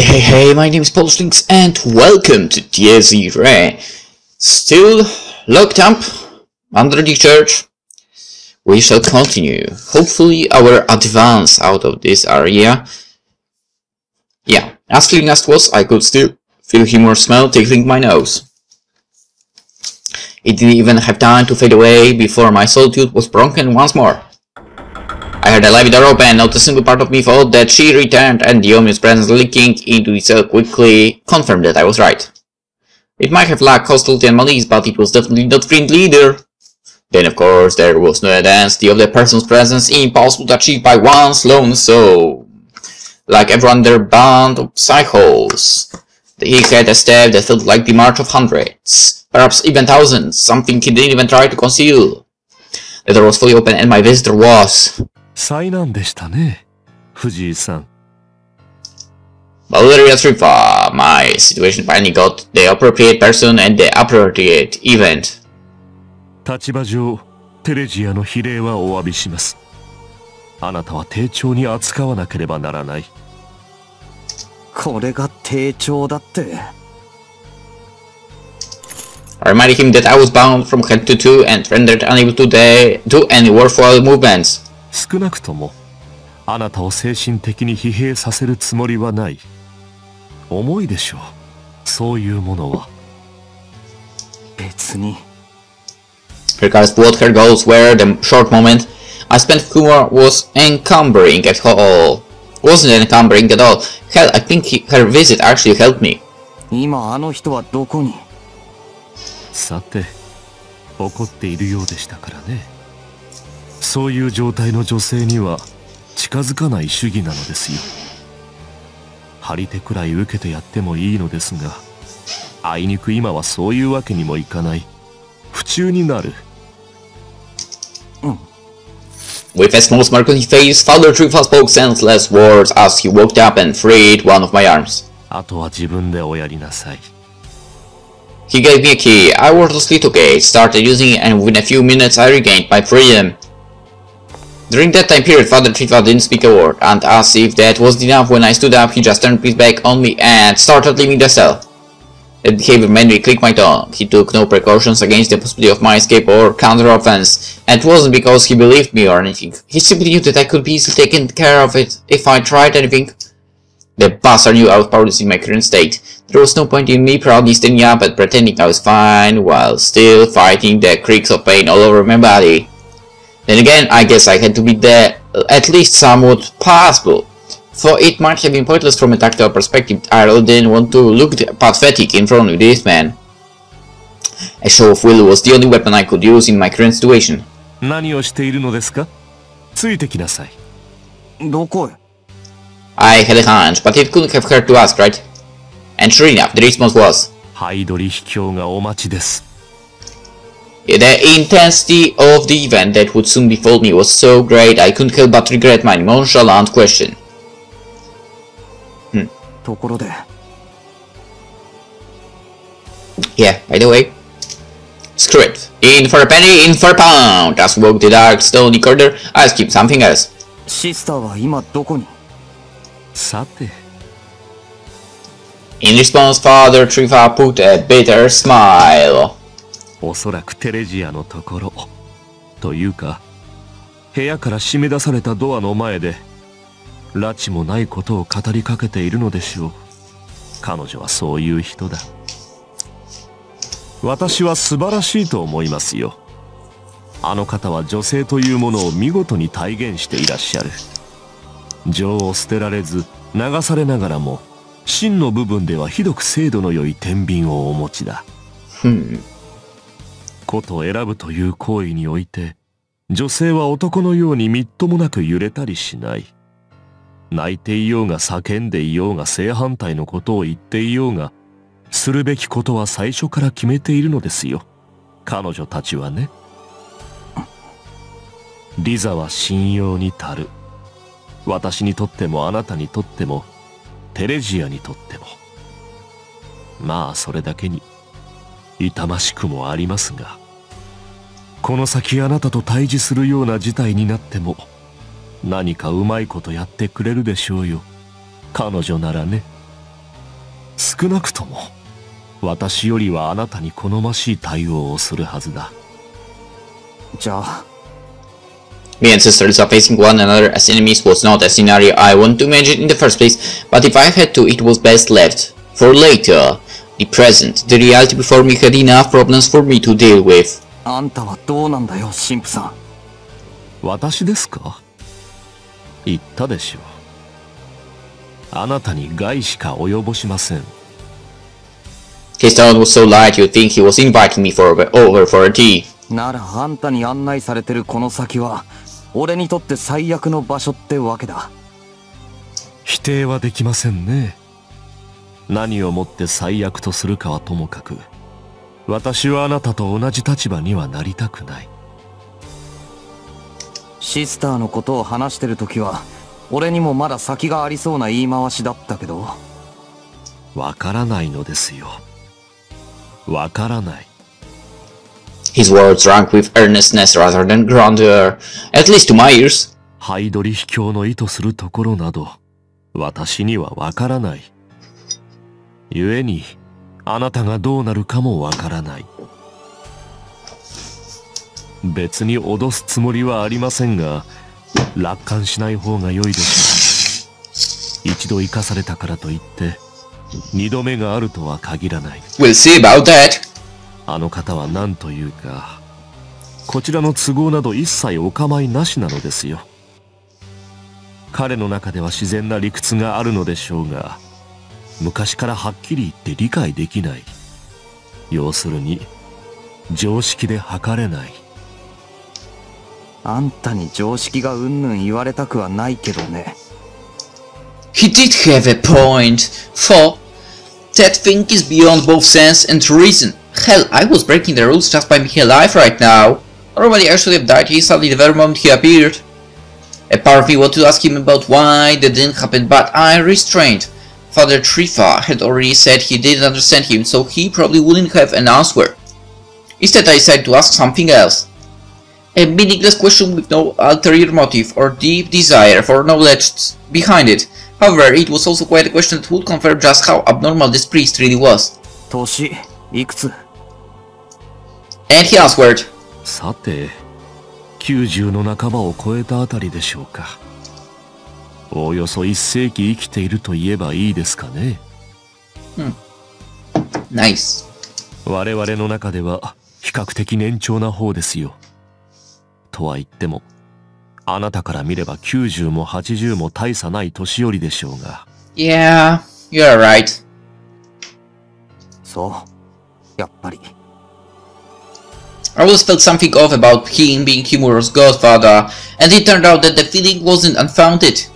Hey, my name is PolishLynx and welcome to DZ Irae. Still locked up under the church. We shall continue. Hopefully our advance out of this area. Yeah, as clean as it was, I could still feel humor smell tickling my nose. It didn't even have time to fade away before my solitude was broken once more. I heard the library door open, not a single part of me thought that she returned, and the ominous presence leaking into the cell quickly confirmed that I was right. It might have lacked hostility and malice, but it was definitely not friendly either. Then of course there was no evidence of the person's presence, impossible to achieve by one's lone soul. Like everyone their band of psychos. He had a step that felt like the march of hundreds, perhaps even thousands, something he didn't even try to conceal. The door was fully open and my visitor was... 災難でしたね、藤井さん。Valeria Trifa, my situation finally got the appropriate person and the appropriate event. 立場上、テレジアの非礼はお詫びします。あなたは丁重に扱わなければならない。これが丁重だって。I reminded him that I was bound from head to toe and rendered unable to do any worthwhile movements. 少なくともあなたを精神的に疲弊させるつもりはない。重いでしょう、そういうものは。別に。Regardless what her goals were, the short moment I spent with humor was encumbering at all. Wasn't encumbering at all. Hell, I think her visit actually helped me. 今あの人はどこに？さて、怒っているようでしたからね。そういう状態の女性には近づかない主義なのですよ。張り手くらい受けてやってもいいのですが、あいにく今はそういうわけにもいかない。不忠になる。With a small smirk on his face, Father Trifa spoke senseless words as he walked up and freed one of my arms. あとは自分でおやりなさい。He gave me a key. I wordlessly took it, started using it, and within a few minutes I regained my freedom. During that time period, Father Trifa didn't speak a word, and as if that wasn't enough, when I stood up, he just turned his back on me and started leaving the cell. That behavior made me click my tongue. He took no precautions against the possibility of my escape or counter-offense, and it wasn't because he believed me or anything. He simply knew that I could be easily taken care of it if I tried anything. The bastard knew I was powerless in my current state. There was no point in me proudly standing up and pretending I was fine, while still fighting the creaks of pain all over my body. Then again, I guess I had to be there at least somewhat passable, for it might have been pointless from a tactile perspective. I really didn't want to look pathetic in front of this man. A show of will was the only weapon I could use in my current situation. 何をしているのですか？ついてきなさい。どこへ？ I had a hunch, but it couldn't have hurt to ask, right? And sure enough, the response was... ハイドリ秘境がお待ちです。The intensity of the event that would soon befall me was so great I couldn't help but regret my nonchalant question. ところで。Yeah, by the way. Screw it. In for a penny, in for a pound. As we walked the dark, stony corridor, I skipped something else. シスターは今どこに？さて。In response, Father Trifa put a bitter smile. おそらくテレジアのところ。というか、部屋から締め出されたドアの前で、拉致もないことを語りかけているのでしょう。彼女はそういう人だ。私は素晴らしいと思いますよ。あの方は女性というものを見事に体現していらっしゃる。情を捨てられず、流されながらも、真の部分ではひどく精度の良い天秤をお持ちだ。ことを選ぶという行為において、女性は男のようにみっともなく揺れたりしない。泣いていようが叫んでいようが正反対のことを言っていようが、するべきことは最初から決めているのですよ。彼女たちはね。リザは信用に足る。私にとってもあなたにとっても、テレジアにとっても。まあそれだけに痛ましくもありますが、この先あなたと対峙するような事態になっても、何かうまいことやってくれるでしょうよ。彼女ならね。少なくとも私よりはあなたに好ましい対応をするはずだ。じゃあ Me and sisters are facing one another as enemies was not a scenario I wanted to imagine in the first place, but if I had to, it was best left for later. The present, the reality before me had enough problems for me to deal with. あんたはどうなんだよ、神父さん。私ですか？言ったでしょう。あなたに害しか及ぼしません。His tone was so light you'd think he was inviting me over for a tea. ならあんたに案内されてるこの先は俺にとって最悪の場所ってわけだ。否定はできませんね。何をもって最悪とするかはともかく、私はあなたと同じ立場にはなりたくない。シスターのことを話してるときは俺にもまだ先がありそうな言い回しだったけど。わからないのですよ。わからない。His words rang with earnestness rather than grandeur, at least to my ears. ハイドリ秘境の意図するところなど、私にはわからない。故に、あなたがどうなるかもわからない。別に脅すつもりはありませんが、楽観しない方が良いでしょう。一度生かされたからといって、二度目があるとは限らない。We'll see about that. あの方は何というか、こちらの都合など一切お構いなしなのですよ。彼の中では自然な理屈があるのでしょうが、昔からはっきり言って理解できない。要するに、常識で測れない。あんたに常識がうんぬん言われたくはないけどね。He did have a point, for that thing is beyond both sense and reason. Hell, I was breaking the rules just by being alive right now. Normally I should have died instantly the very moment he appeared. A part of me wanted to ask him about why that didn't happen, but I restrained. Father Trifa had already said he didn't understand him, so he probably wouldn't have an answer. Instead I decided to ask something else. A meaningless question with no ulterior motive or deep desire for knowledge behind it. However, it was also quite a question that would confirm just how abnormal this priest really was. 年いくつ？ And he answered. さて、90の半ばを超えたあたりでしょうか。おおよそ1世紀生きていると言えばいいですかね。Nice. 我々の中では比較的年長な方ですよ。とは言っても、あなたから見れば90も80も大差ない年寄りでしょうが。Yeah, you're right. そう、やっぱり。I always felt something off about him being Kimura's godfather, and it turned out that the feeling wasn't unfounded.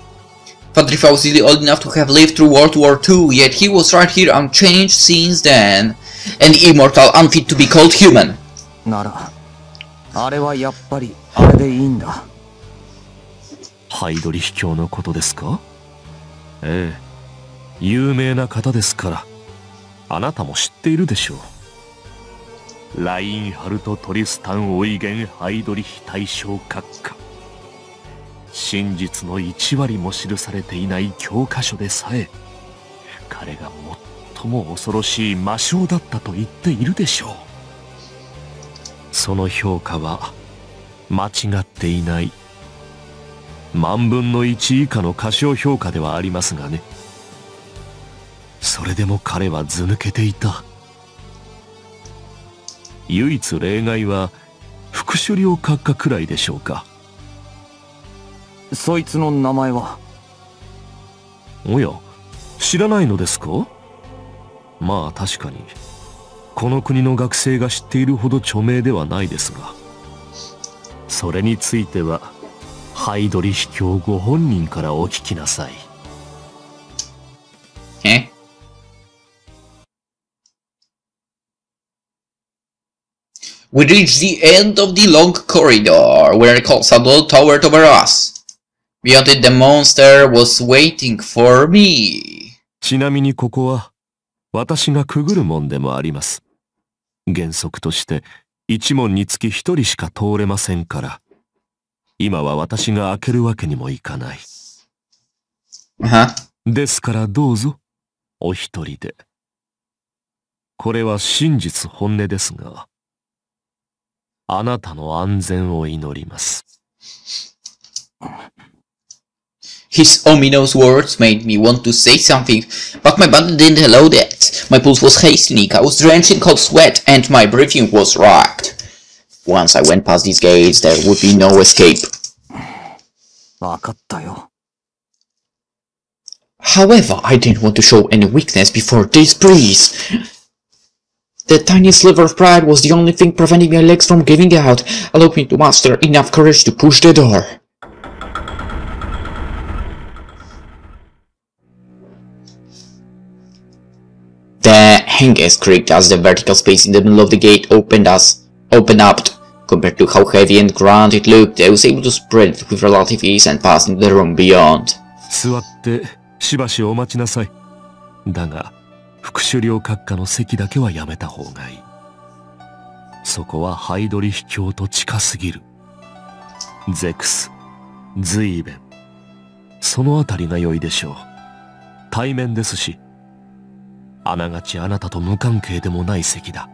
Father Trifa was really old enough to have lived through World War II, yet he was right here unchanged since then, and immortal, unfit to be called human. なら、あれはやっぱりあれでいいんだ。ハイドリ秘境のことですか？ええ、有名な方ですから、あなたも知っているでしょう。ラインハルト・トリスタン・オイゲン・ハイドリヒ大将閣下。真実の1割も記されていない教科書でさえ、彼が最も恐ろしい魔性だったと言っているでしょう。その評価は間違っていない。万分の1以下の過小評価ではありますがね。それでも彼は図抜けていた。唯一例外は副首領閣下くらいでしょうか。そいつの名前は？おや、知らないのですか？まあ確かにこの国の学生が知っているほど著名ではないですが、それについてはハイドリ秘境ご本人からお聞きなさい。We reached the end of the long corridor, where a castle towered over us. Beyond it, the monster was waiting for me. ちなみにここは私がくぐる門でもあります。原則として一門につき一人しか通れませんから、今は私が開けるわけにもいかない。ですからどうぞ、お一人で。これは真実本音ですが、あなたの安全を祈ります。His ominous words made me want to say something, but my body didn't allow that. My pulse was hastening, I was drenched in cold sweat, and my breathing was racked. Once I went past these gates, there would be no escape. わかったよ。However, I didn't want to show any weakness before this priest. The tiny sliver of pride was the only thing preventing my legs from giving out, allowing me to muster enough courage to push the door. The hangings creaked as the vertical space in the middle of the gate opened up. Compared to how heavy and grand it looked, I was able to spread it with relative ease and pass into the room beyond. 座ってしばしお待ちなさい。だが、副首領閣下の席だけはやめた方がいい。そこはハイドリヒ教と近すぎる。ゼクス、ズイーベン、そのあたりが良いでしょう。対面ですし、あながちあなたと無関係でもない席だ。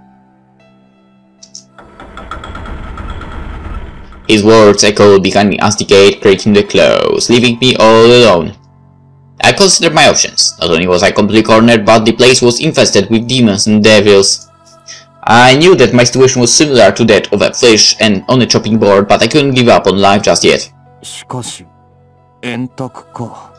His words echoed behind me as the gate creaking to close, leaving me all alone. I considered my options. Not only was I completely cornered, but the place was infested with demons and devils. I knew that my situation was similar to that of a fish and on a chopping board, but I couldn't give up on life just yet. しかし、円卓か。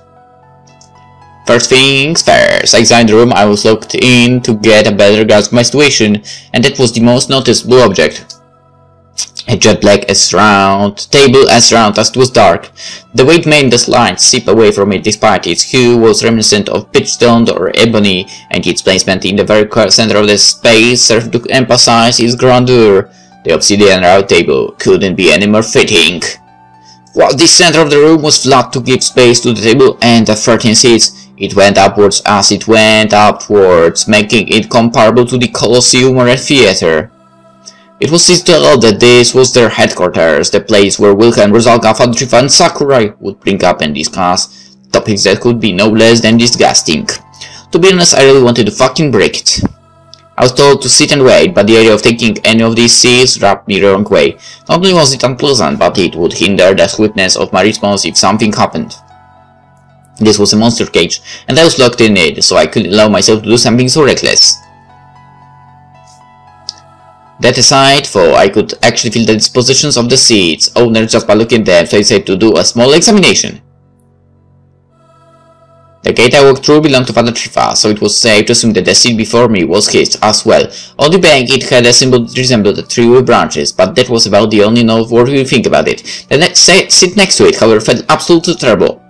First things first, I examined the room I was locked in to get a better grasp of my situation, and that was the most noticeable object. A jet black table as round as it was dark. The weight made the light seep away from it despite its hue was reminiscent of pitch stone or ebony, and its placement in the very center of the space served to emphasize its grandeur. The obsidian round table couldn't be any more fitting. While the center of the room was flat to give space to the table and the 13 seats, it went upwards as it went upwards, making it comparable to the Colosseum or a theater. It was still that this was their headquarters, the place where Wilhelm, Rosalga, Fadrifa and Sakurai would bring up and discuss topics that could be no less than disgusting. To be honest, I really wanted to fucking break it. I was told to sit and wait, but the idea of taking any of these seats rubbed me the wrong way. Not only was it unpleasant, but it would hinder the swiftness of my response if something happened. This was a monster cage, and I was locked in it, so I couldn't allow myself to do something so reckless. That aside, for I could actually feel the dispositions of the seats, owners just by looking at them, so I decided to do a small examination. The gate I walked through belonged to Father Trifa, so it was safe to assume that the seat before me was his as well. On the bank it had a symbol that resembled a tree with branches, but that was about the only noteworthy thing about it. The seat next to it, however, felt absolutely terrible.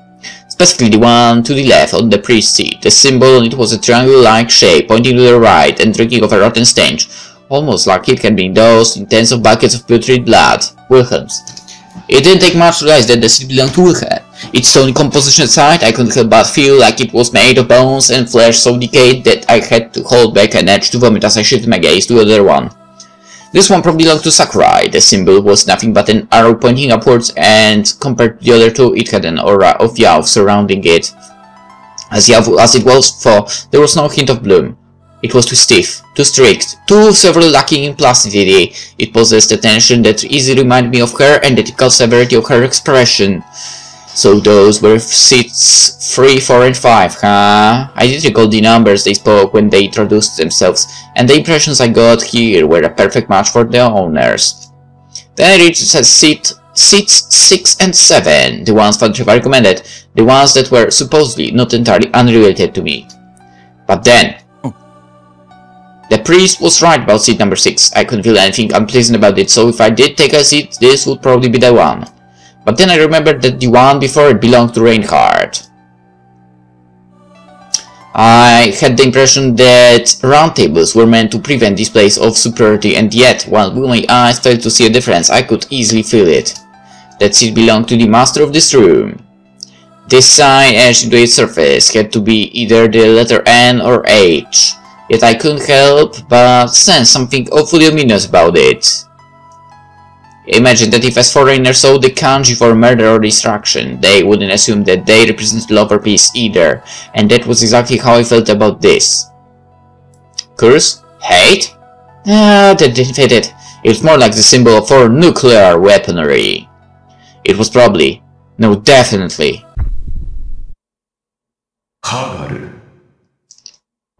Specifically the one to the left on the priest's seat. The symbol on it was a triangle-like shape, pointing to the right and drinking of a rotten stench. Almost like it had been doused in tens of buckets of putrid blood. Wilhelm's. It didn't take much to realize that the seat belonged to Wilhelm. Its stony composition aside, I couldn't help but feel like it was made of bones and flesh so decayed that I had to hold back an urge to vomit as I shifted my gaze to the other one. This one probably belonged to Sakurai. The symbol was nothing but an arrow pointing upwards, and compared to the other two, it had an aura of Yav surrounding it. As Yav as it was, for there was no hint of bloom. It was too stiff, too strict, too severely lacking in plasticity. It possessed a tension that easily reminded me of her and the typical severity of her expression. So those were seats 3, 4 and 5, huh? I did recall the numbers they spoke when they introduced themselves, and the impressions I got here were a perfect match for the owners. Then I reached seats 6 and 7, the ones Father Trifa recommended, the ones that were supposedly not entirely unrelated to me. But then, the priest was right about seat number 6. I couldn't feel anything unpleasant about it, so if I did take a seat, this would probably be the one. But then I remembered that the one before it belonged to Reinhard. I had the impression that round tables were meant to prevent displays of superiority, and yet, while my eyes failed to see a difference, I could easily feel it. That seat belonged to the master of this room. This sign etched into its surface had to be either the letter N or H. Yet I couldn't help but sense something awfully ominous about it. Imagine that if as foreigners saw the kanji for murder or destruction, they wouldn't assume that they represented love or peace either, and that was exactly how I felt about this. Curse? Hate? Ah, that didn't fit it. It's more like the symbol for nuclear weaponry. It was probably, no, definitely.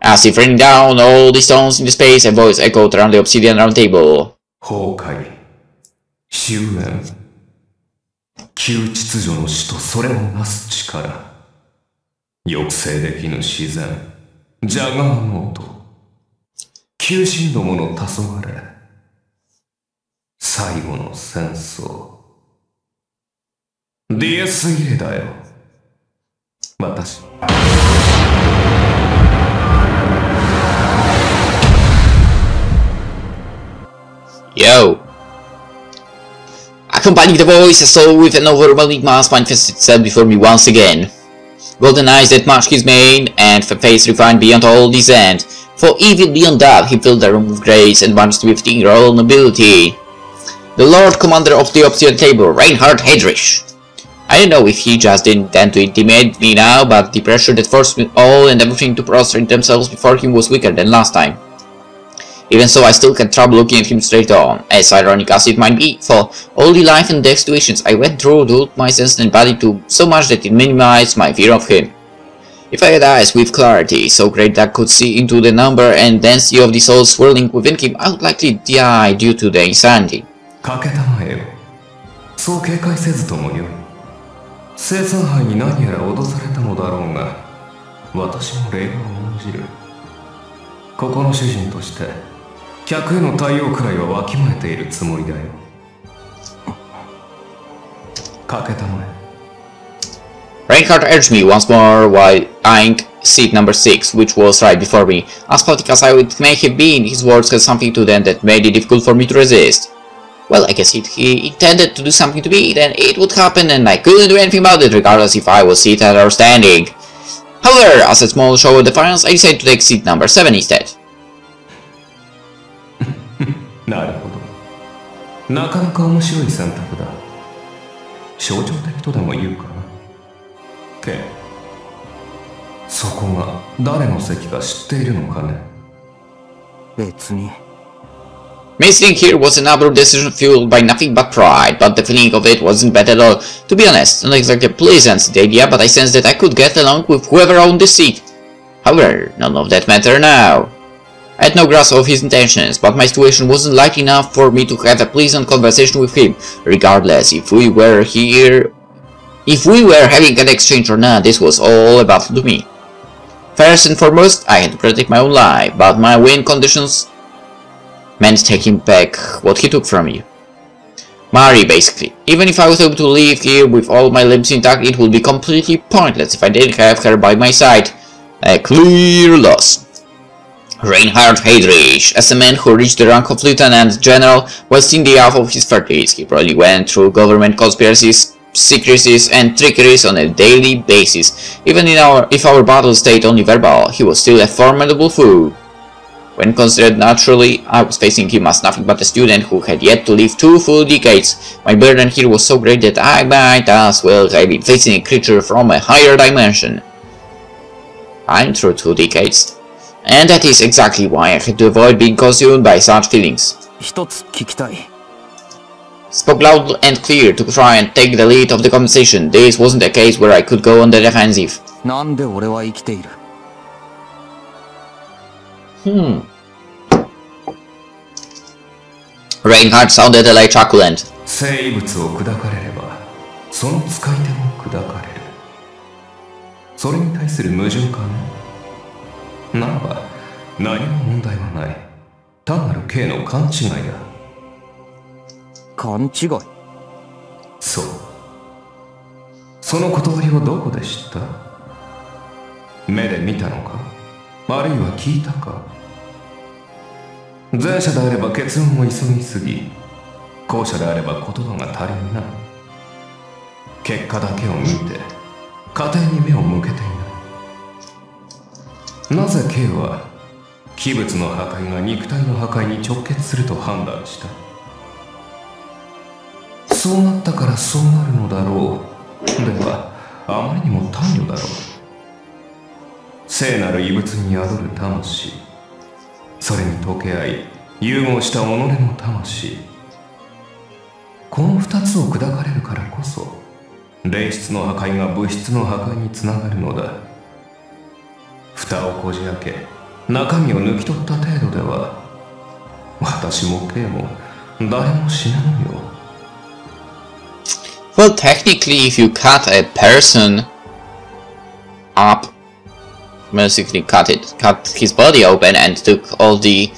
As if raining down all the stones in the space, a voice echoed around the obsidian round table. 崩壊、終焉、旧秩序の死とそれをなす力、抑制できぬ自然、ジャガーノート、求心どもの黄昏、最後の戦争。ディエスイレだよ。私。Yo! Accompanying the voice, I saw with an overwhelming mass manifest itself before me once again. Golden eyes that matched his mane, and a face refined beyond all descent. For even beyond that, he filled the room with grace and marched with the royal nobility. The Lord Commander of the Obsidian Table, Reinhard Heydrich. I don't know if he just didn't intend to intimidate me now, but the pressure that forced me all and everything to prostrate themselves before him was weaker than last time. Even so, I still had trouble looking at him straight on, as ironic as it might be, for all the life and death situations I went through dulled my sense and body to so much that it minimized my fear of him. If I had eyes with clarity so great that I could see into the number and density of the souls swirling within him, I would likely die due to the insanity. かけたまえよ。そう警戒せずともよい。生産杯に何やら脅されたのだろうが、私も礼を重んじる。ここの主人として、客への対応くらいはわきまえているつもりだよ。かけたまえ。Reinhard urged me once more while eyeing seat number 6, which was right before me. As pathetic as I would may have been, his words had something to them that made it difficult for me to resist. Well, I guess he intended to do something to me, then it would happen and I couldn't do anything about it, regardless if I was seated or standing. However, as a small show of defiance, I decided to take seat number 7 instead. なるほど。なかなか面白い選択だ。象徴的とでも言うかな。ケン、そこが誰の席か知っているのかね。別に。My sitting here was an abrupt decision fueled by nothing but pride, but the feeling of it wasn't bad at all. To be honest, not exactly pleasant the idea, but I sensed that I could get along with whoever owned this seat. However, none of that mattered now. I had no grasp of his intentions, but my situation wasn't light enough for me to have a pleasant conversation with him, regardless if we were having an exchange or not. This was all about to me. First and foremost, I had to protect my own life, but my win conditions meant taking back what he took from me. Mari, basically. Even if I was able to leave here with all my limbs intact, it would be completely pointless if I didn't have her by my side. A clear loss. Reinhard Heydrich, as a man who reached the rank of lieutenant general whilst in the half of his 30s, he probably went through government conspiracies, secrecies and trickeries on a daily basis. Even if our battle stayed only verbal, he was still a formidable foe. When considered naturally, I was facing him as nothing but a student who had yet to live 2 full decades. My burden here was so great that I might as well have been facing a creature from a higher dimension. I'm through 2 decades. And that is exactly why I had to avoid being consumed by such feelings. 一つ聞きたい。 Spoke loud and clear to try and take the lead of the conversation. This wasn't a case where I could go on the defensive. なんで俺は生きている？ Reinhard sounded a light truculent. 生物を砕かれれば、その使い手も砕かれる。それに対する矛盾かね。ならば、何も問題はない。単なるKの勘違いだ。勘違い？そう。その断りをどこで知った？目で見たのか？あるいは聞いたか？前者であれば結論を急ぎすぎ、後者であれば言葉が足りんな。結果だけを見て、過程に目を向けていない。なぜ K は器物の破壊が肉体の破壊に直結すると判断した？そうなったからそうなるのだろう。では、あまりにも単魚だろう。聖なる異物に宿る魂。それに溶け合い融合した己の魂、この二つを砕かれるからこそ霊質の破壊が物質の破壊につながるのだ。蓋をこじ開け中身を抜き取った程度では私も K も誰も死なぬよ。 Well, technically, if you cut a person up, basically cut his body open and took all the,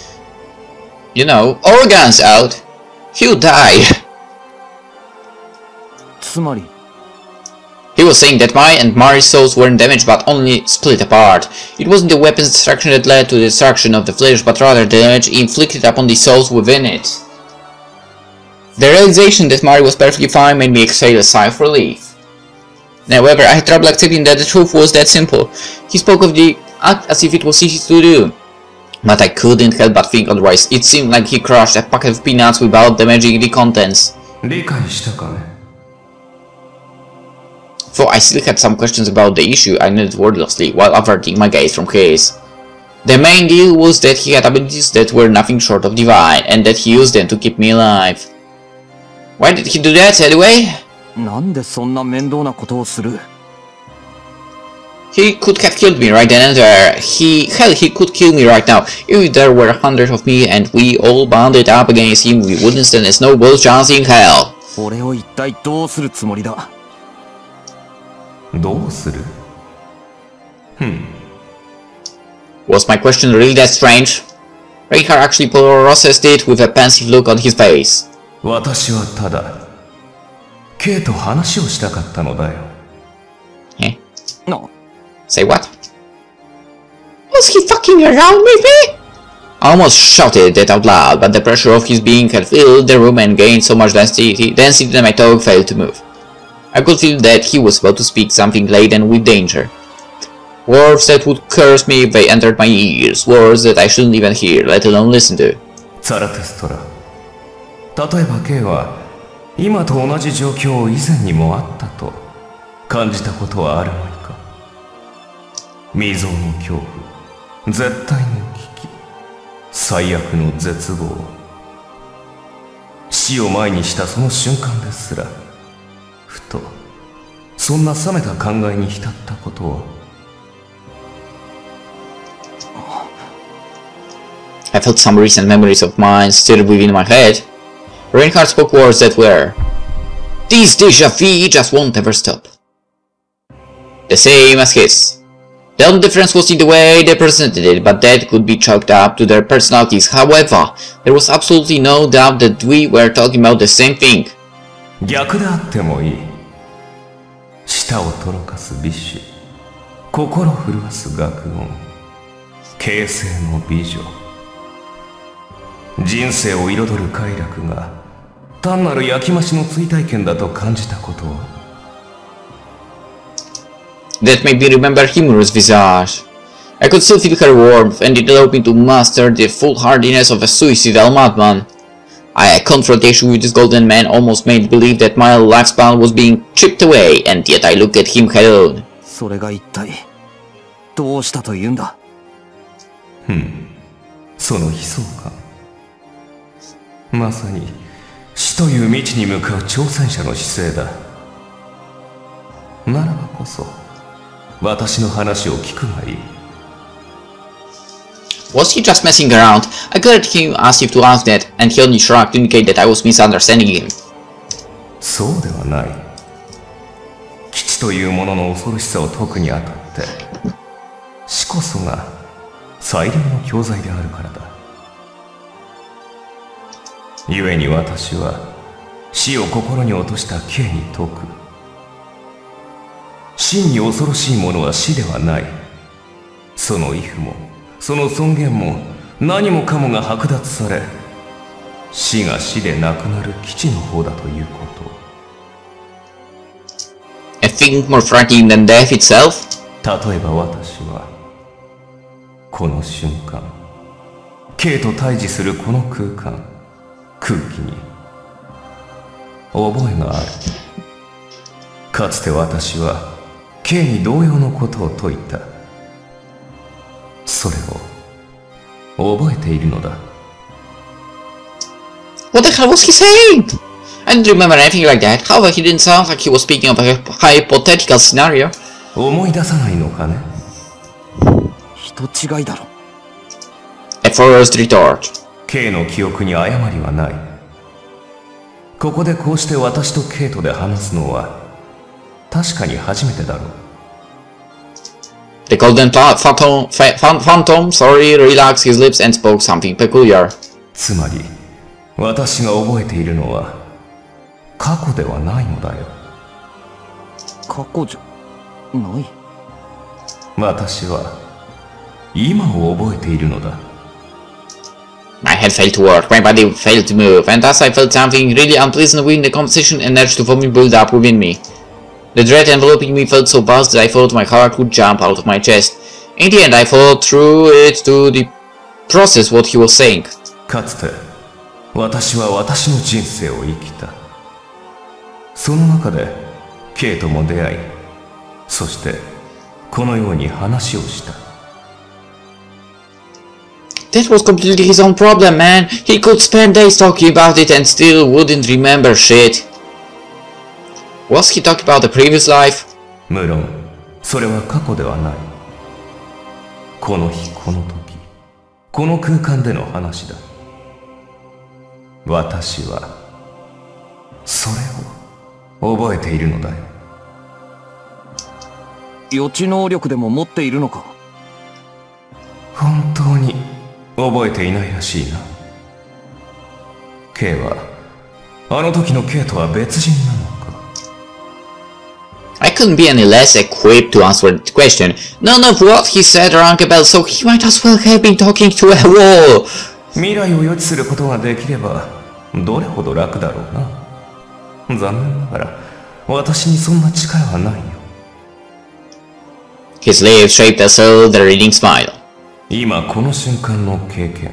you know, organs out, he'll die. つまり He was saying that my and Mari's souls weren't damaged but only split apart. It wasn't the weapon's destruction that led to the destruction of the flesh, but rather the damage inflicted upon the souls within it. The realization that Mari was perfectly fine made me exhale a sigh of relief. However, I had trouble accepting that the truth was that simple. He spoke of the act as if it was easy to do. But I couldn't help but think otherwise. It seemed like he crushed a packet of peanuts without damaging the contents. 理解したかね。 Though I still had some questions about the issue, I nodded wordlessly while averting my gaze from his. The main deal was that he had abilities that were nothing short of divine, and that he used them to keep me alive. Why did he do that anyway? なんでそんな面倒なことをする？ He could have killed me right then and there. He could kill me right now. If there were 100 of me and we all banded up against him, we wouldn't stand a snowball's chance in hell. 俺を一体どうするつもりだ？ どうする？ Was my question really that strange? Reinhard actually processed it with a pensive look on his face. 私はただ K と話をしたかったのだよ。 Eh? No. Say what? Was he fucking around with me? I almost shouted that out loud, but the pressure of his being had filled the room and gained so much density that my tongue failed to move. I could feel that he was about to speak something laden with danger. Words that would curse me if they entered my ears, words that I shouldn't even hear, let alone listen to. ザラテストラ。例えば K は今と同じ状況を以前にもあったと感じたことはあるまいか。未曾有の恐怖、絶対の危機、最悪の絶望。死を前にしたその瞬間ですら、ふとそんな冷めた考えに浸ったことを。I felt some recent memories of mine still within my head. Reinhard spoke words that were, "These déjà vu just won't ever stop." The same as his. The only difference was in the way they presented it, but that could be chalked up to their personalities. However, there was absolutely no doubt that we were talking about the same thing. 逆であってもいい。舌をとろかす美酒、心震わす学問、形成の美女。人生を彩る快楽が単なる焼き増しの追体験だと感じたことを。That made me remember Himuru's visage. I could still feel her warmth, and it allowed me to master the foolhardiness of a suicidal madman. A confrontation with this golden man almost made me believe that my lifespan was being chipped away, and yet I looked at him head on. それが一体どうしたというんだ？その悲壮感。まさに死という道に向かう挑戦者の姿勢だ。ならばこそ私の話を聞くがいい。Was he just messing around? I glared at him as if to ask that, and he only shrugged to indicate that I was misunderstanding him. そうではない。基地というものの恐ろしさを解くにあたって死こそが最良の教材であるからだ。故に私は死を心に落とした K に説く。真に恐ろしいものは死ではない。その畏怖もその尊厳も何もかもが剥奪され、死が死でなくなる基地の方だということ。A thing more frightening than death itself? 例えば私はこの瞬間 K と対峙するこの空間、空気に覚えがある。かつて私は K に同様のことを説いた。それを覚えているのだ。What the hell was he saying? I don't remember anything like that. However, he didn't sound like he was speaking of a hypothetical scenario. 思い出さないのかね。人違いだろ。A forced retort. K の記憶に誤りはない。ここでこうして私とケイトで話すのは確かに初めてだろう。The golden phantom, relaxed his lips and spoke something peculiar. つまり、私が覚えているのは過去ではないのだよ。過去じゃない。私は今を覚えているのだ。My head failed to work, my body failed to move, and thus I felt something really unpleasant within the conversation and urge to vomit build up within me. The dread enveloping me felt so vast that I thought my heart would jump out of my chest. In the end, I followed through it to process what he was saying. かつて、私は私の人生を生きた。その中で、ケイとも出会い、そして、このように話をした。That was completely his own problem, man. He could spend days talking about it and still wouldn't remember shit. Was he talking about the previous life? 無論、それは過去ではない。この日、この時、この空間での話だ。私は、それを覚えているのだよ。予知能力でも持っているのか。本当に覚えていないらしいな。K は、あの時の K とは別人なのか。I couldn't be any less equipped to answer the question. None of what he said rang a bell, so he might as well have been talking to a wall. 未来を予知することができれば、どれほど楽だろうな。残念ながら、私にそんな力はないよ。His lips shaped a self-reading smile. 今この瞬間の経験、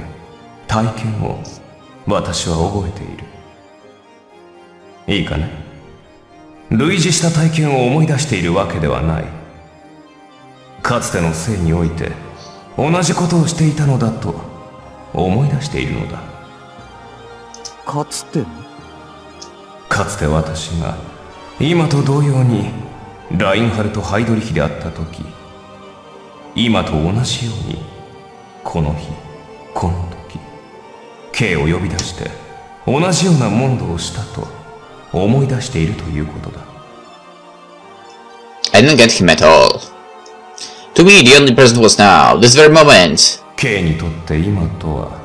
体験を私は覚えている。いいかね。類似した体験を思い出しているわけではない。かつての生において同じことをしていたのだと思い出しているのだ。かつて私が今と同様にラインハルト・ハイドリヒであった時、今と同じようにこの日この時 K を呼び出して同じような問答をしたと思い出しているということだ。I didn't get him at all. To me, the only present was now, this very moment. K にとって今とは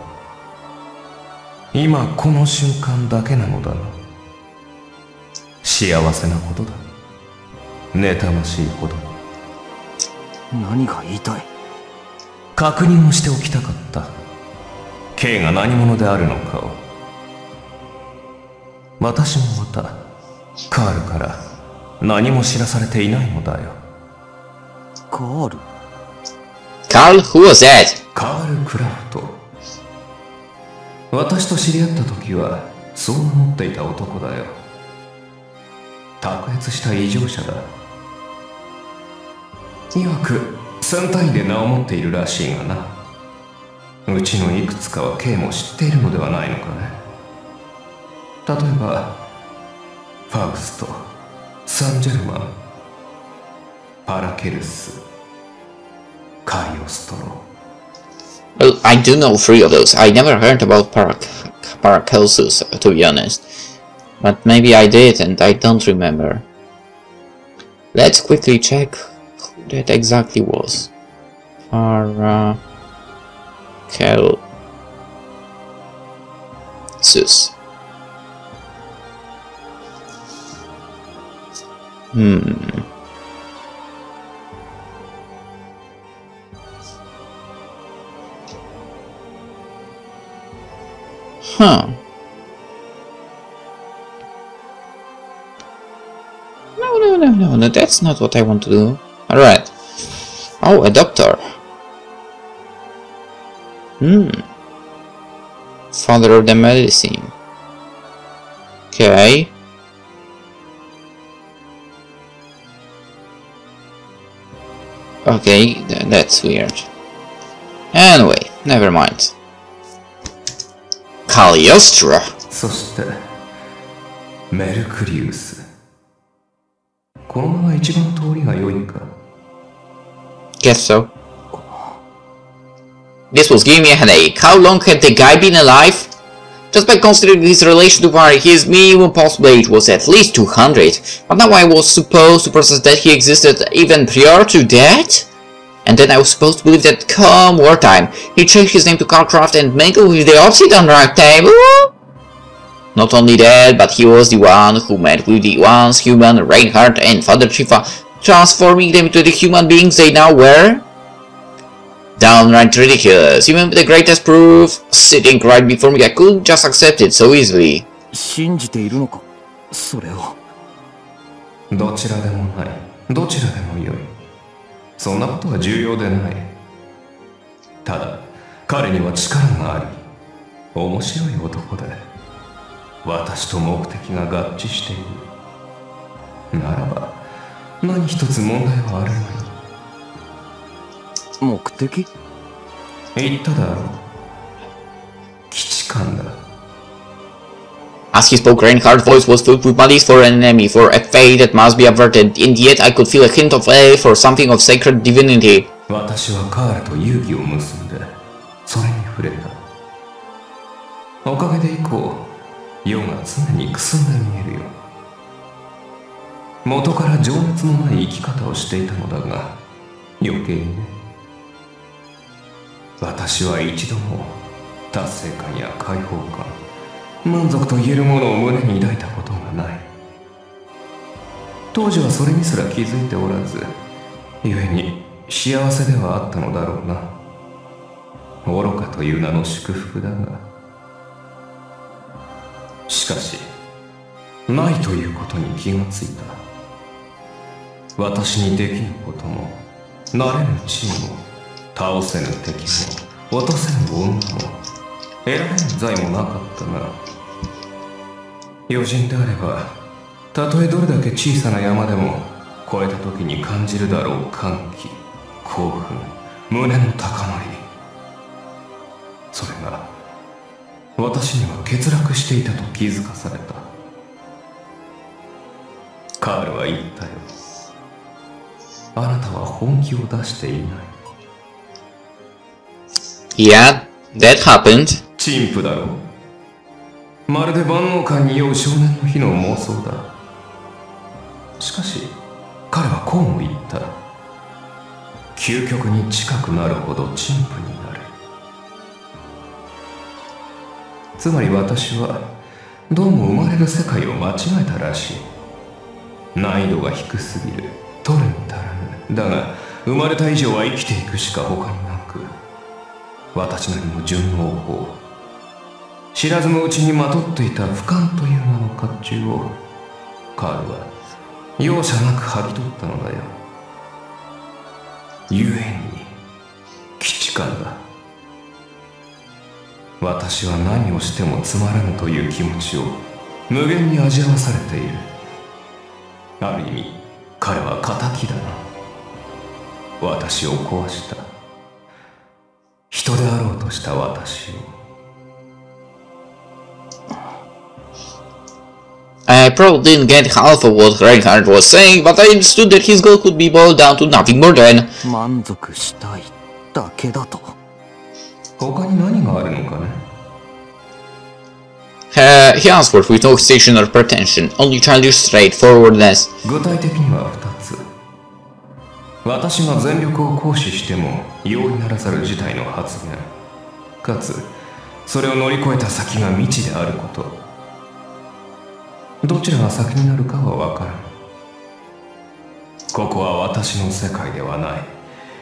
今この瞬間だけなのだな。幸せなことだ。妬ましいほど。何が言いたい。確認をしておきたかった。K が何者であるのかを。私もまたカールから何も知らされていないのだよ。カール Carl, who was that? カール・クラフト。私と知り合った時はそう思っていた男だよ。卓越した異常者だ。いわく3単位で名を持っているらしいがな。うちのいくつかは K も知っているのではないのかね。例えばファウスト、サンジェルマン、パラケルス、カリオストロ。Well, I do know 3 of those. I never heard about Paracelsus, to be honest. But maybe I did and I don't remember. Let's quickly check who that exactly was. Paracelsus. Huh. No, that's not what I want to do. Alright. Oh, a doctor. Father of the medicine. Okay. Okay, that's weird. Anyway. Never mind. Cagliostro. そしてメルクリウス。このまま一番通りが良いか。 Guess so. This was giving me a headache. How long had the guy been alive? Just by considering his relation to Mari, his minimum possible age was at least 200. But now I was supposed to process that he existed even prior to that? And then I was supposed to believe that come wartime, he changed his name to Carlcraft and mingled with the Obsidian Rock table? Not only that, but he was the one who met with the once human Reinhard and Father Chifa, transforming them into the human beings they now were? Downright ridiculous. Even with the greatest proof sitting right before me, I couldn't just accept it so easily. 信じているのか、それを。どちらでもない。どちらでも良い。そんなことは重要でない。ただ、彼には力があり、面白い男で、私と目的が合致している。ならば、何一つ問題はあるまい。目的？言っただろう。基地官だ。As he spoke, Reinhard's voice was filled with malice for an enemy, for a fate that must be averted, and yet I could feel a hint of awe for something of sacred divinity. 私はカールと遊戯を結んで、それに触れた。おかげで以降、世が常にくすんで見えるよ。元から情熱のない生き方をしていたのだが、余計にね。私は一度も達成感や解放感、満足と言えるものを胸に抱いたことがない。当時はそれにすら気づいておらず、故に幸せではあったのだろうな。愚かという名の祝福だが、しかしないということに気がついた。私にできぬことも、なれぬ地位も、倒せぬ敵も、落とせぬ女も、得られぬ財もなかったが、余人であれば、たとえどれだけ小さな山でも越えた時に感じるだろう歓喜、興奮、胸の高まり。それが私には欠落していたと気づかされた。カールは言ったよ。あなたは本気を出していない。Yeah, that happened. 陳腐だろう。まるで万能感に酔う少年の日の妄想だ。しかし彼はこうも言った。究極に近くなるほど陳腐になる。つまり私はどうも生まれる世界を間違えたらしい。難易度が低すぎる、取るに足らぬ。だが生まれた以上は生きていくしか他になく、私なりの順応法、知らずのうちにまとっていた不寛という名の甲冑をカールは容赦なく剥ぎ取ったのだよ。故に基地官だ。私は何をしてもつまらぬという気持ちを無限に味わわされている。ある意味彼は敵だな。私を壊した、人であろうとした私を。I probably didn't get half of what Reinhard was saying, but I understood that his goal could be boiled down to nothing more than 満足したいだけだと。他に何があるのかね。he answered with no hesitation or pretension, only childish straightforwardness. 具体的には2つ。私が全力を行使しても容易ならざる事態の発言、かつそれを乗り越えた先が未知であること。どちらが先になるかは分からん。ここは私の世界ではない。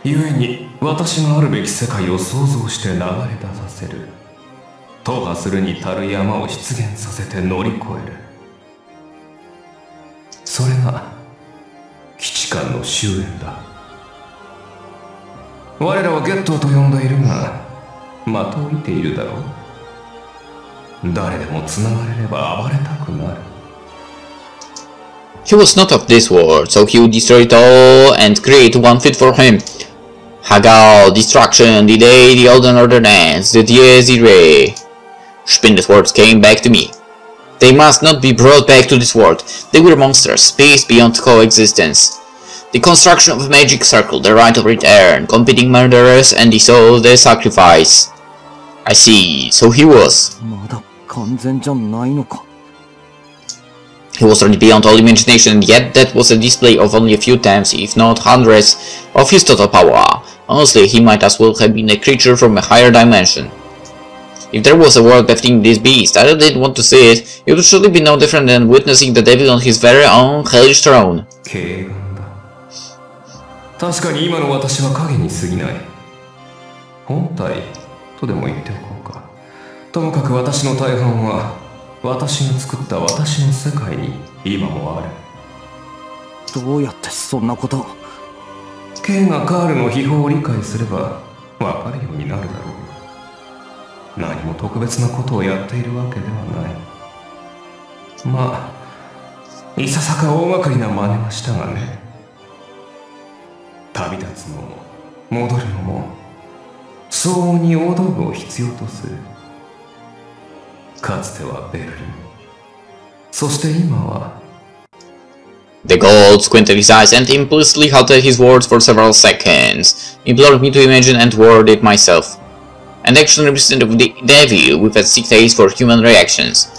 故に私があるべき世界を想像して流れ出させる。踏破するに足る山を出現させて乗り越える。それが基地官の終焉だ。我らはゲットーと呼んでいるが、的を射ているだろう。誰でも繋がれれば暴れたくなる。He was not of this world, so he would destroy it all and create one fit for him. Hagal, destruction, delay, the olden ordinance, the dies irae. Spin's words came back to me. They must not be brought back to this world. They were monsters, spaced beyond coexistence. The construction of a magic circle, the right of return, competing murderers, and the soul of their sacrifice. I see, so he was. He was already beyond all imagination, yet that was a display of only a few times, if not hundreds, of his total power. Honestly, he might as well have been a creature from a higher dimension. If there was a world befitting this beast, I didn't want to see it, it would surely be no different than witnessing the devil on his very own hellish throne. 確かに今の私は影に過ぎない。本体とでも言っておこうか。ともかく私の大半は私が作った私の世界に今もある。どうやってそんなことを。K がカールの秘宝を理解すればわかるようになるだろう。何も特別なことをやっているわけではない。まあ、いささか大掛かりな真似はしたがね。旅立つのも戻るのも相応に大道具を必要とする。かつてはベルリン、そして今は。The gold squinted his eyes and implicitly halted his words for several seconds, implored me to imagine and word it myself. An action representative of the devil with a sick taste for human reactions.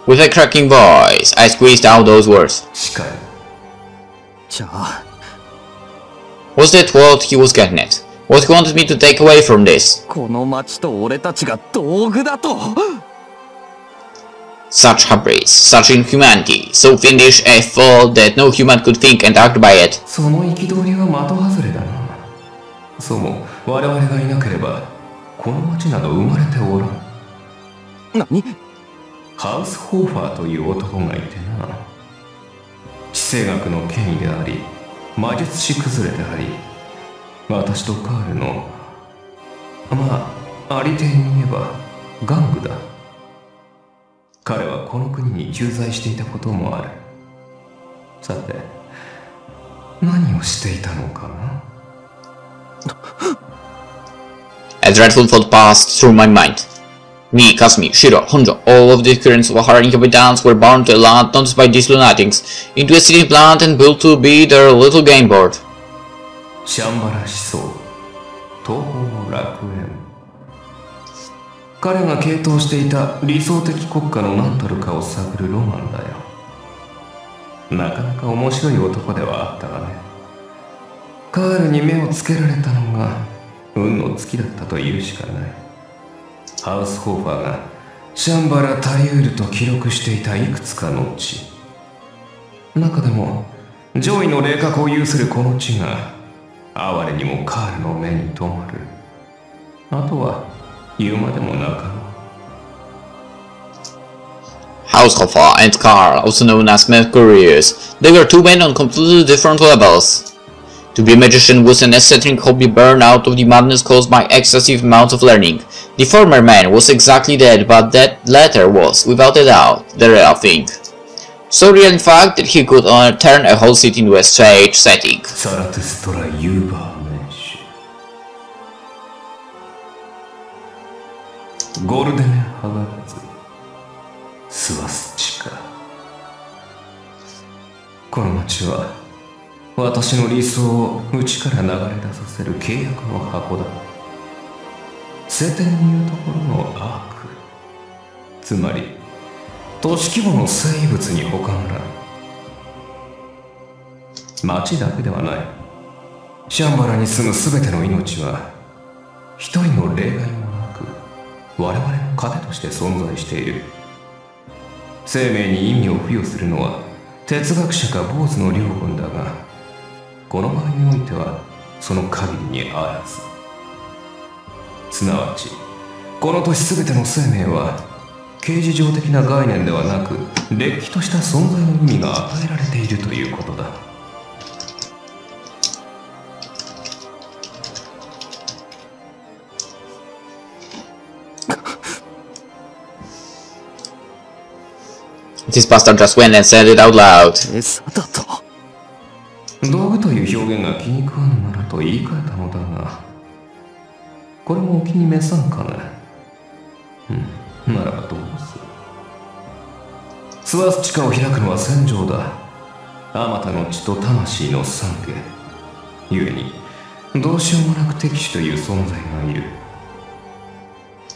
With a cracking voice, I squeezed out those words. Was that what he was getting at? What he wanted me to take away from this? Such hubris, such inhumanity, so fiendish a thought that no human could think and act by it. その憤りは的外れだな。そうも我々がいなければこの町など生まれておらん。何？ハウスホーファーという男がいてな。地政学の権威であり、魔術師崩れであり、私とカールの、まあ、ありていに言えば、玩具だ。彼はこの国に駐在していたこともある。さて、何をしていたのかな？ A dreadful thought passed through my mind. Me, Kazumi, Shiro, Honjo, all of the currents of our inhabitants were born to a land noticed by these lunatics, into a city planned and built to be their little game board. シャンバラ思想、東方の楽園。彼が傾倒していた理想的国家の何たるかを探るロマンだよ。なかなか面白い男ではあったがね。カールに目をつけられたのが運の尽きだったと言うしかない。ハウスホーファーがシャンバラ・タリウールと記録していたいくつかの地。中でも上位の霊格を有するこの地が哀れにもカールの目に留まる。あとは言うまでもなかろう。Haushofer and Karl, also known as Mercurius, they were two men on completely different levels. To be a magician was an eccentric hobby born out of the madness caused by excessive amounts of learning. The former man was exactly that, but that latter was, without a doubt, the real thing. So real in fact that he could turn a whole city into a stage setting. This 私の理想を内から流れ出させる契約の箱だ。聖典にいうところのアーク。つまり、都市規模の生物に他ならん。町だけではない。シャンバラに住むすべての命は、一人の例外もなく、我々の糧として存在している。生命に意味を付与するのは、哲学者か坊主の両軍だが、この場合においてはその限りにあらず。すなわちこの都市全ての生命は形而上的な概念ではなくれっきとした存在の意味が与えられているということだ。This bastard just went and said it out loud. 道具といういう表現が気に食わぬならと言い換えたのだが、これもお気に召さんかね。ならばどうす。諏訪地下を開くのは戦場だ。あまたの血と魂の懺悔。故にどうしようもなく敵手という存在がいる。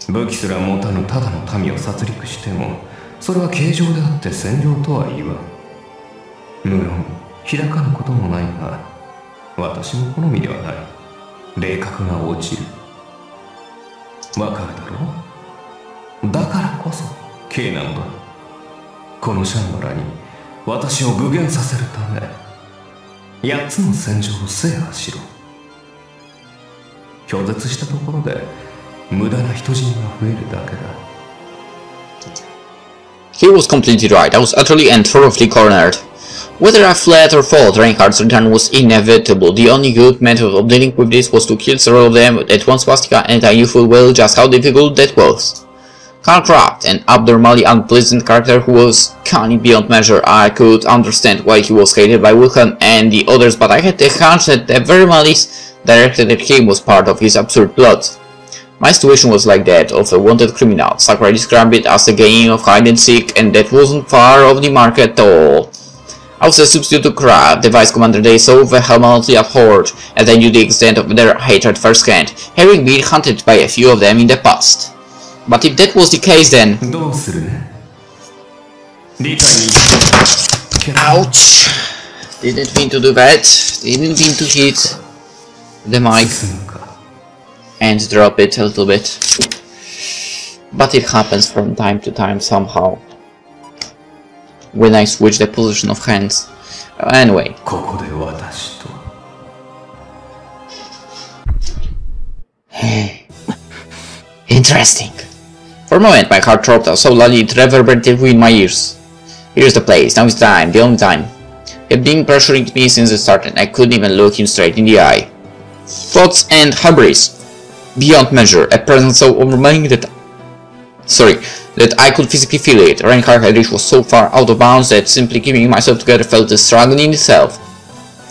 武器すら持たぬただの民を殺戮しても、それは形状であって戦場とは言わん。無論開かぬこともないが、私の好みではない。霊格が落ちる。わかるだろう。だからこそ刑なのだ。このシャンバラに私を具現させるため、8つの戦場を制覇しろ。拒絶したところで無駄な人死にが増えるだけだ。He was completely right. I was utterly and thoroughly cornered. Whether I fled or fought, Reinhard's return was inevitable. The only good method of dealing with this was to kill several of them at once, swastika, and I knew full well just how difficult that was. Calcraft, an abnormally unpleasant character who was cunning beyond measure. I could understand why he was hated by Wilhelm and the others, but I had the hunch that the very malice directed at him was part of his absurd plot. My situation was like that of a wanted criminal. Sakurai described it as a game of hide and seek, and that wasn't far off the mark at all. I was a substitute to Kraft, the vice commander they so vehemently abhorred, and I knew the extent of their hatred firsthand, having been hunted by a few of them in the past. But if that was the case, then... Ouch! Didn't mean to do that. Didn't mean to hit the mic and drop it a little bit. But it happens from time to time somehow, when I switch the position of hands. Anyway. Interesting. For a moment my heart throbbed so loudly it reverberated within my ears. Here's the place, now it's time, the only time. He had been pressuring me since the start and I couldn't even look him straight in the eye. Thoughts and hubris. Beyond measure, a presence so overwhelming that I could physically feel it. Reinhard had reached was so far out of bounds that simply keeping myself together felt a struggle in itself.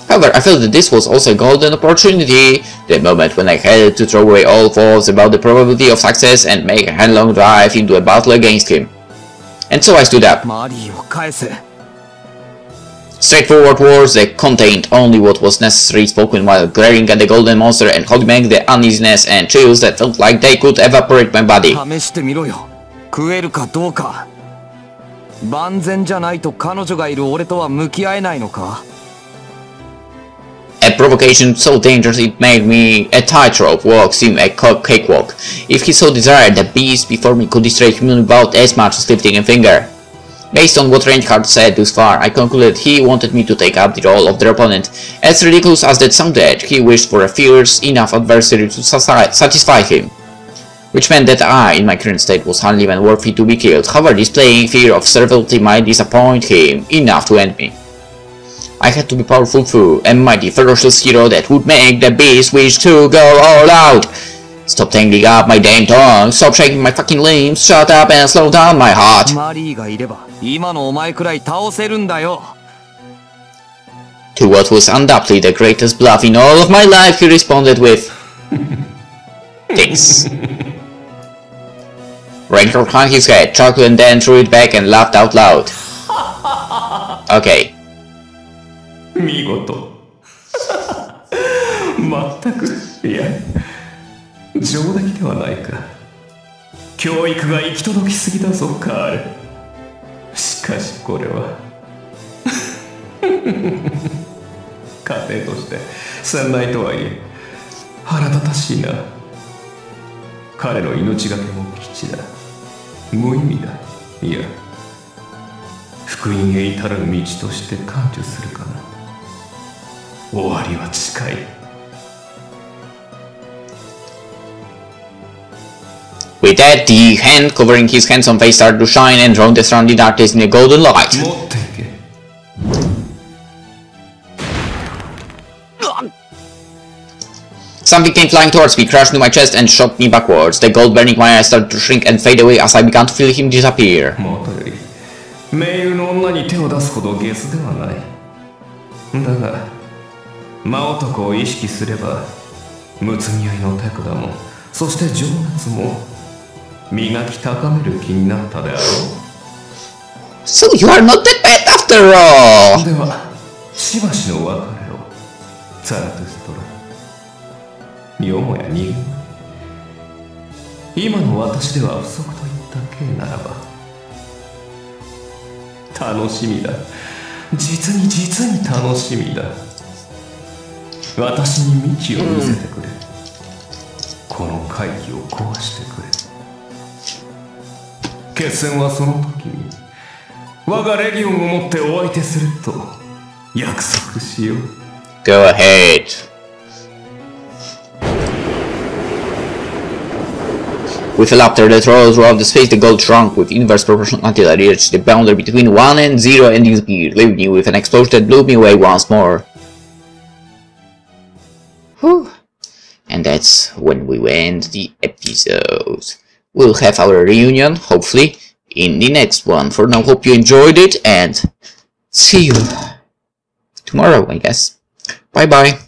However, I felt that this was also a golden opportunity, the moment when I had to throw away all thoughts about the probability of success and make a headlong drive into a battle against him. And so I stood up. Straightforward words that contained only what was necessary, spoken while glaring at the golden monster and holding back the uneasiness and chills that felt like they could evaporate my body. A provocation so dangerous it made me a tightrope walk seem a cakewalk. If he so desired, the beast before me could destroy him about as much as lifting a finger. Based on what Reinhard said thus far, I concluded he wanted me to take up the role of their opponent. As ridiculous as that sounded, he wished for a fierce enough adversary to satisfy him. Which meant that I, in my current state, was hardly even worthy to be killed. However, displaying fear of servility might disappoint him enough to end me. I had to be powerful too, a mighty ferocious hero that would make the beast wish to go all out. Stop tangling up my damn tongue, stop shaking my fucking limbs, shut up and slow down my heart. To what was undoubtedly the greatest bluff in all of my life, he responded with... Thanks. Reinhard hung his head, chuckled and then threw it back and laughed out loud. Okay. 見事全くいや上出来ではないか。教育が行き届きすぎだぞカール。しかしこれは家庭として鮮内とはいえ腹立たしいな。彼の命がけも基地だ。無意味だ。いや福音へ至る道として感受するかな。終わりは近い。With that, the hand covering his handsome face started to shine and drowned the surrounding darkness in a golden light. Something came flying towards me, crashed into my chest and shocked me backwards. The gold burning my eyes started to shrink and fade away as I began to feel him disappear. 盟友の女に手を出すほどゲスではない。だが魔男を意識すればむつみ合いの手札もそして情熱も磨き高める気になったであろう。 So you are not that bad after all! ではしばしの別れをザラトゥストラ。よもや逃げない。今の私では不足といった計ならば楽しみだ。実に楽しみだ。私に幹を見せてくれ、この会議を壊してくれ。決戦はその時に我がレギオンをもってお相手すると約束しよう。 Go ahead. With a laughter that rolls around the space, the gold shrunk with inverse proportion until it reached the boundary between 1 and 0 and disappeared, leaving me with an explosion that blew me away once more. Whew. And that's when we end the episode. We'll have our reunion, hopefully, in the next one. For now, hope you enjoyed it, and see you tomorrow, I guess. Bye bye.